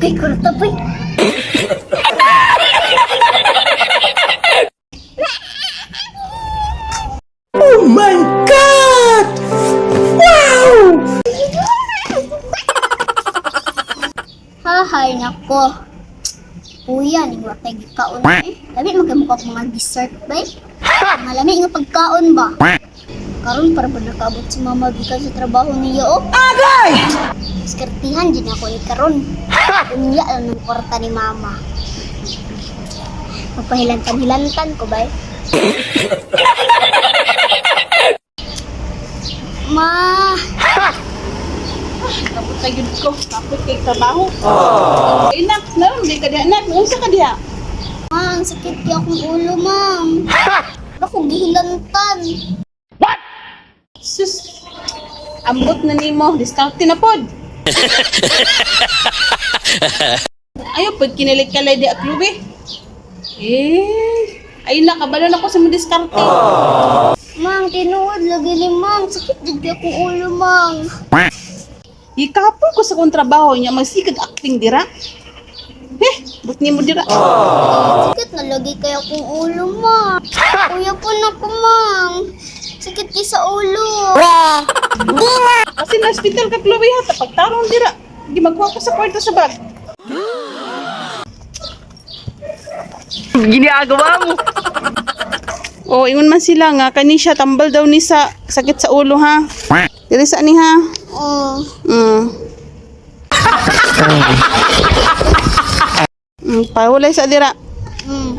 Kay kurta boy. Oh my God! Wow! Hahay nako. Kuya, ni wa kay gikaon eh. Labi magkamukha ko mga dessert bay. Mga lami nga pagkaon ba? Karon para ba nakaabot si mama bikas sa trabaho niya oh. Agay! Skertihan din ako ni karon. Unya lang ng kwarta ni mama. Magpahilantan-hilantan ko bay. Ma, Kapot na yun ko. Kapot kay trabaho. Inak, naman di ka diya. Anak, unsa ka diya? ma, ang sakit kaya akong ulo, ma'am. Ako gihilantan. Sus, ambot na nimo. Discount na pod. Ayaw, pag kinilig ka di aklubi. Ay nakabalon ako sa mga diskarte. Mang, tinuod lagi ni ma'am. Sakit din kaya akong ulo, ma'am. Ikapon ko sa kong trabaho niya, magsikag acting dira. But ni mo dira. Sakit na lagi kaya akong ulo, ma'am. Kuya po na ko, ma'am. Sakit kaya sa ulo. Kasi na hospital ka klubi ha, pagtarong dira. Hindi magkuha ko sa kwarto sa bag. Ginagawa mo! O, ingon man sila nga, kani siya tambal daw ni sa sakit sa ulo ha. Diri sa ni ha. Oh, Pahulay sa dira. mm.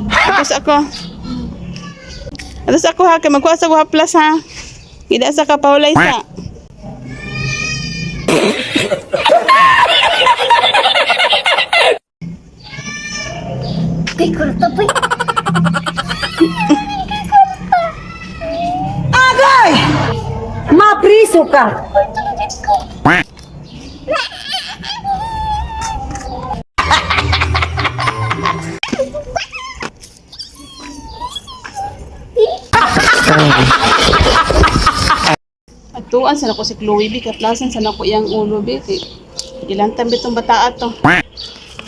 Tapos ako. Tapos ako ha, kay magkuha sa guha plus ha. Ida sa ka pahulay sa. Kay kurta boy. Agay! Mapriso ka! Atuan sana ko si Chloe B. Kaplasan sana ko iyang ulo B. Ilan tambit tong bata ato.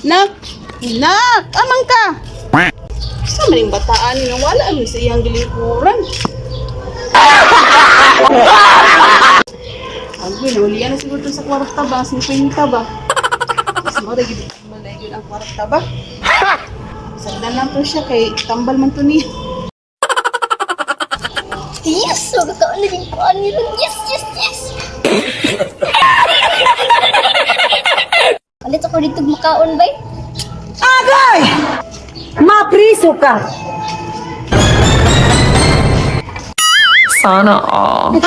Nak! Nak! Amang ka! Sa maling bataan nga wala mo sa iyang gilikuran. Agwin, ulian na siguro to sa kwarta ba? 50 ba? Mas mo rin malaygin ang kwarta ba? Sagdan lang to siya kay tambal man to niya. Yes, so kakaon na din ko nila. Yes, yes, yes. Palit ako dito makaon bay. Agay! Mapriso ka! Sana all.